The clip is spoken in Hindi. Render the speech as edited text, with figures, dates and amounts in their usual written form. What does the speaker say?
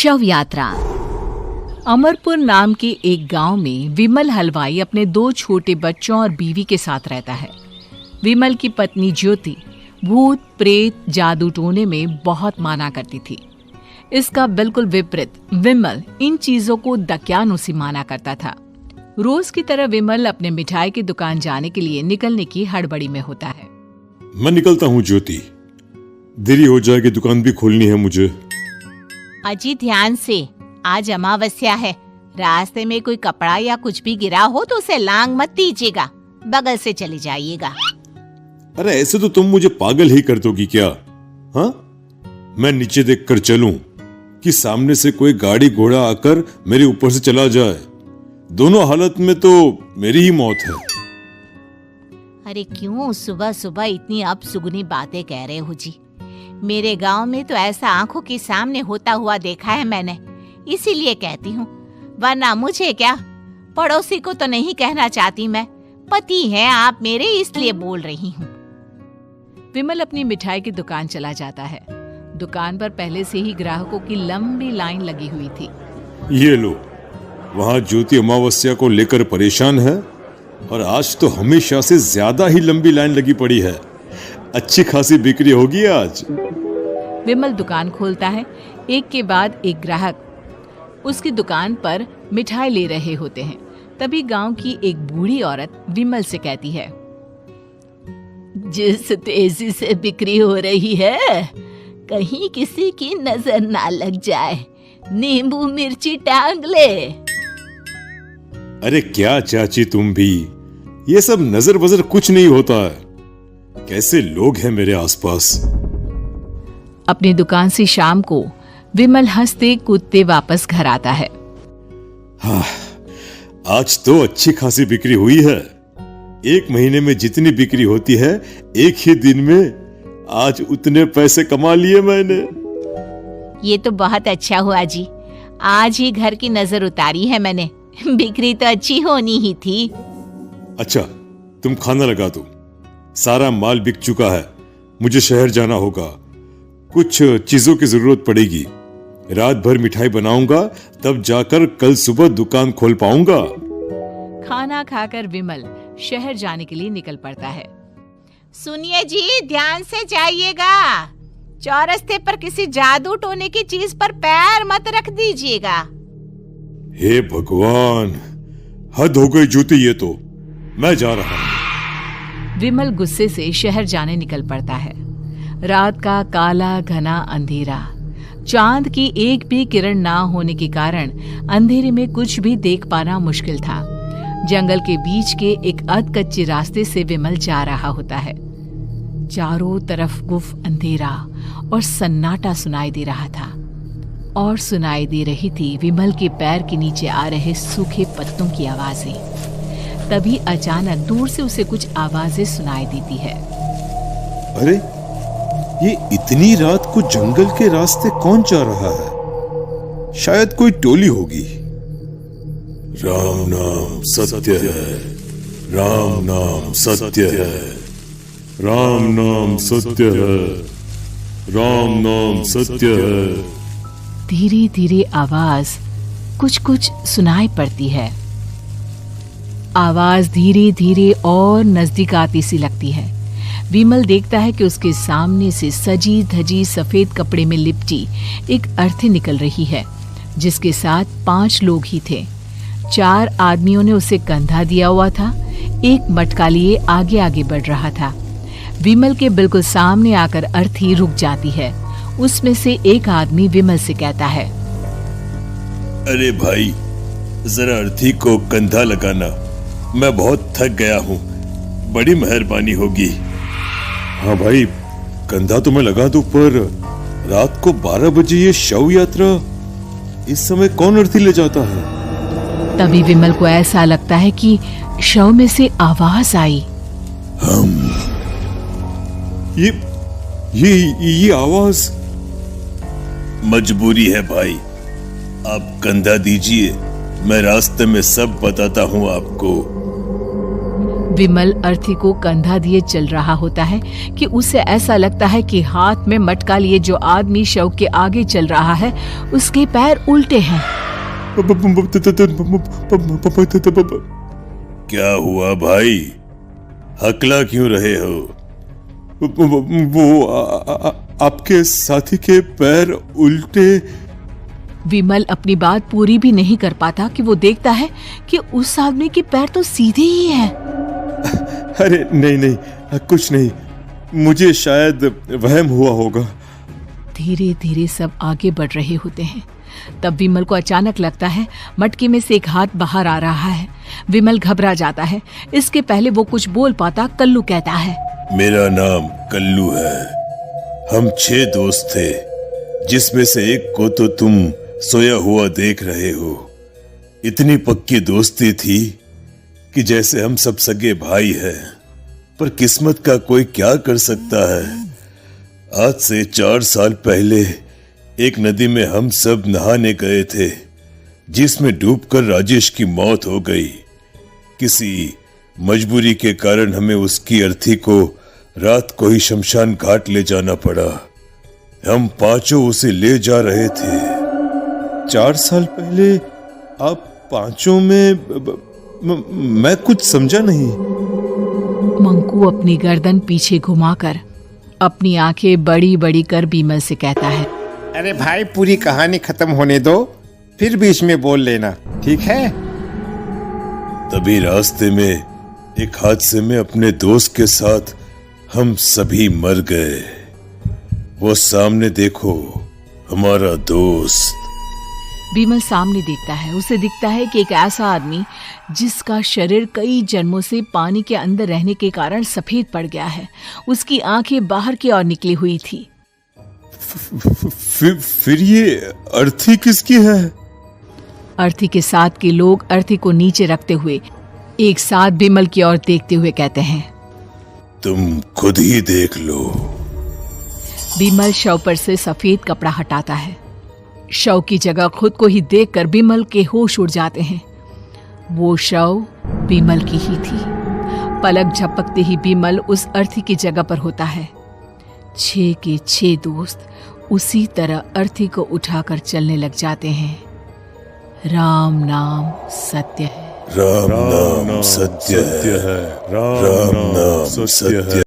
शव यात्रा। अमरपुर नाम के एक गांव में विमल हलवाई अपने 2 छोटे बच्चों और बीवी के साथ रहता है। विमल की पत्नी ज्योति भूत प्रेत जादू टोने में बहुत माना करती थी। इसका बिल्कुल विपरीत विमल इन चीजों को दकियानुसी माना करता था। रोज की तरह विमल अपने मिठाई की दुकान जाने के लिए निकलने की हड़बड़ी में होता है। मैं निकलता हूँ ज्योति, देरी हो जाएगी, दुकान भी खोलनी है मुझे। अजी ध्यान से, आज अमावस्या है। रास्ते में कोई कपड़ा या कुछ भी गिरा हो तो उसे लांग मत दीजिएगा, बगल से चले जाइएगा। अरे ऐसे तो तुम मुझे पागल ही कर दोगी क्या? हाँ, मैं नीचे देख कर चलूं कि सामने से कोई गाड़ी घोड़ा आकर मेरे ऊपर से चला जाए? दोनों हालत में तो मेरी ही मौत है। अरे क्यों सुबह सुबह इतनी अपसुगनी बातें कह रहे हो जी? मेरे गांव में तो ऐसा आंखों के सामने होता हुआ देखा है मैंने, इसीलिए कहती हूँ। वरना मुझे क्या, पड़ोसी को तो नहीं कहना चाहती मैं, पति हैं आप मेरे, इसलिए बोल रही हूँ। विमल अपनी मिठाई की दुकान चला जाता है। दुकान पर पहले से ही ग्राहकों की लंबी लाइन लगी हुई थी। ये लो, वहाँ ज्योति अमावस्या को लेकर परेशान है और आज तो हमेशा से ज्यादा ही लंबी लाइन लगी पड़ी है। अच्छी खासी बिक्री होगी आज। विमल दुकान खोलता है। एक के बाद एक ग्राहक उसकी दुकान पर मिठाई ले रहे होते हैं। तभी गांव की एक बूढ़ी औरत विमल से कहती है, जिस तेजी से बिक्री हो रही है, कहीं किसी की नजर ना लग जाए, नींबू मिर्ची टांग ले। अरे क्या चाची तुम भी, ये सब नजर बजर कुछ नहीं होता है। कैसे लोग हैं मेरे आसपास। अपनी दुकान से शाम को विमल हंसते कूदते वापस घर आता है। हाँ, आज तो अच्छी खासी बिक्री हुई है। 1 महीने में जितनी बिक्री होती है, एक ही दिन में आज उतने पैसे कमा लिए मैंने। ये तो बहुत अच्छा हुआ जी, आज ही घर की नजर उतारी है मैंने। बिक्री तो अच्छी होनी ही थी। अच्छा, तुम खाना लगा दो, सारा माल बिक चुका है। मुझे शहर जाना होगा, कुछ चीजों की जरूरत पड़ेगी। रात भर मिठाई बनाऊंगा, तब जाकर कल सुबह दुकान खोल पाऊंगा। खाना खाकर विमल शहर जाने के लिए निकल पड़ता है। सुनिए जी, ध्यान से जाइएगा। चौरस्ते पर किसी जादू टोने की चीज पर पैर मत रख दीजिएगा। हे भगवान, हद हो गई ज्योति, ये तो मैं जा रहा हूं। विमल गुस्से से शहर जाने निकल पड़ता है। रात का काला घना अंधेरा, चांद की एक भी किरण ना होने के कारण अंधेरे में कुछ भी देख पाना मुश्किल था। जंगल के बीच के एक अधकच्चे रास्ते से विमल जा रहा होता है। चारों तरफ गुफ अंधेरा और सन्नाटा सुनाई दे रहा था, और सुनाई दे रही थी विमल के पैर के नीचे आ रहे सूखे पत्तों की आवाजें। तभी अचानक दूर से उसे कुछ आवाजें सुनाई देती है। अरे, ये इतनी रात को जंगल के रास्ते कौन जा रहा है? शायद कोई टोली होगी। राम नाम सत्य है, राम नाम सत्य है, राम नाम सत्य है, राम नाम सत्य है। धीरे धीरे आवाज कुछ कुछ सुनाई पड़ती है। आवाज धीरे धीरे और नजदीक आती सी लगती है। विमल देखता है कि उसके सामने से सजी धजी सफेद कपड़े में लिपटी एक अर्थी निकल रही है, जिसके साथ 5 लोग ही थे। 4 आदमियों ने उसे कंधा दिया हुआ था। एक मटका लिए आगे आगे बढ़ रहा था। विमल के बिल्कुल सामने आकर अर्थी रुक जाती है। उसमें से एक आदमी विमल से कहता है, अरे भाई, जरा अर्थी को कंधा लगाना, मैं बहुत थक गया हूँ, बड़ी मेहरबानी होगी। हाँ भाई, कंधा तो मैं लगा दूं, पर रात को 12 बजे ये शव यात्रा, इस समय कौन अर्थी ले जाता है? तभी विमल को ऐसा लगता है कि शव में से आवाज आई, हम ये आवाज। मजबूरी है भाई, आप कंधा दीजिए, मैं रास्ते में सब बताता हूँ आपको। विमल अर्थी को कंधा दिए चल रहा होता है कि उसे ऐसा लगता है कि हाथ में मटका लिए जो आदमी शव के आगे चल रहा है उसके पैर उल्टे हैं। क्या हुआ भाई, हकला क्यों रहे हो? वो आपके साथी के पैर उल्टे। विमल अपनी बात पूरी भी नहीं कर पाता कि वो देखता है कि उस आदमी के पैर तो सीधे ही हैं। अरे नहीं, कुछ नहीं, मुझे शायद वहम हुआ होगा। धीरे धीरे सब आगे बढ़ रहे होते हैं। तब विमल को अचानक लगता है मटके में से एक हाथ बाहर आ रहा है। विमल घबरा जाता है। इसके पहले वो कुछ बोल पाता, कल्लू कहता है, मेरा नाम कल्लू है। हम 6 दोस्त थे, जिसमें से एक को तो तुम सोया हुआ देख रहे हो। इतनी पक्की दोस्ती थी कि जैसे हम सब सगे भाई हैं। पर किस्मत का कोई क्या कर सकता है। आज से 4 साल पहले एक नदी में हम सब नहाने गए थे, जिसमें डूबकर राजेश की मौत हो गई। किसी मजबूरी के कारण हमें उसकी अर्थी को रात को ही शमशान घाट ले जाना पड़ा। हम 5 उसे ले जा रहे थे। 4 साल पहले आप 5 में मैं कुछ समझा नहीं। मंकू अपनी गर्दन पीछे घुमाकर अपनी आंखें बड़ी बड़ी कर बीमल से कहता है, अरे भाई, पूरी कहानी खत्म होने दो, फिर बीच में बोल लेना, ठीक है? तभी रास्ते में एक हादसे में अपने दोस्त के साथ हम सभी मर गए। वो सामने देखो, हमारा दोस्त। बीमल सामने देखता है। उसे दिखता है कि एक ऐसा आदमी जिसका शरीर कई जन्मों से पानी के अंदर रहने के कारण सफेद पड़ गया है। उसकी आंखें बाहर की ओर निकली हुई थी। फिर ये अर्थी किसकी है? अर्थी के साथ के लोग अर्थी को नीचे रखते हुए एक साथ बीमल की ओर देखते हुए कहते हैं, तुम खुद ही देख लो। बीमल शव पर से सफेद कपड़ा हटाता है। शव की जगह खुद को ही देखकर बीमल के होश उड़ जाते हैं। वो शव बीमल की ही थी। पलक झपकते ही बीमल उस अर्थी की जगह पर होता है। 6 के 6 दोस्त उसी तरह अर्थी को उठाकर चलने लग जाते हैं। राम नाम सत्य है। राम नाम सत्य है। राम नाम सत्य है।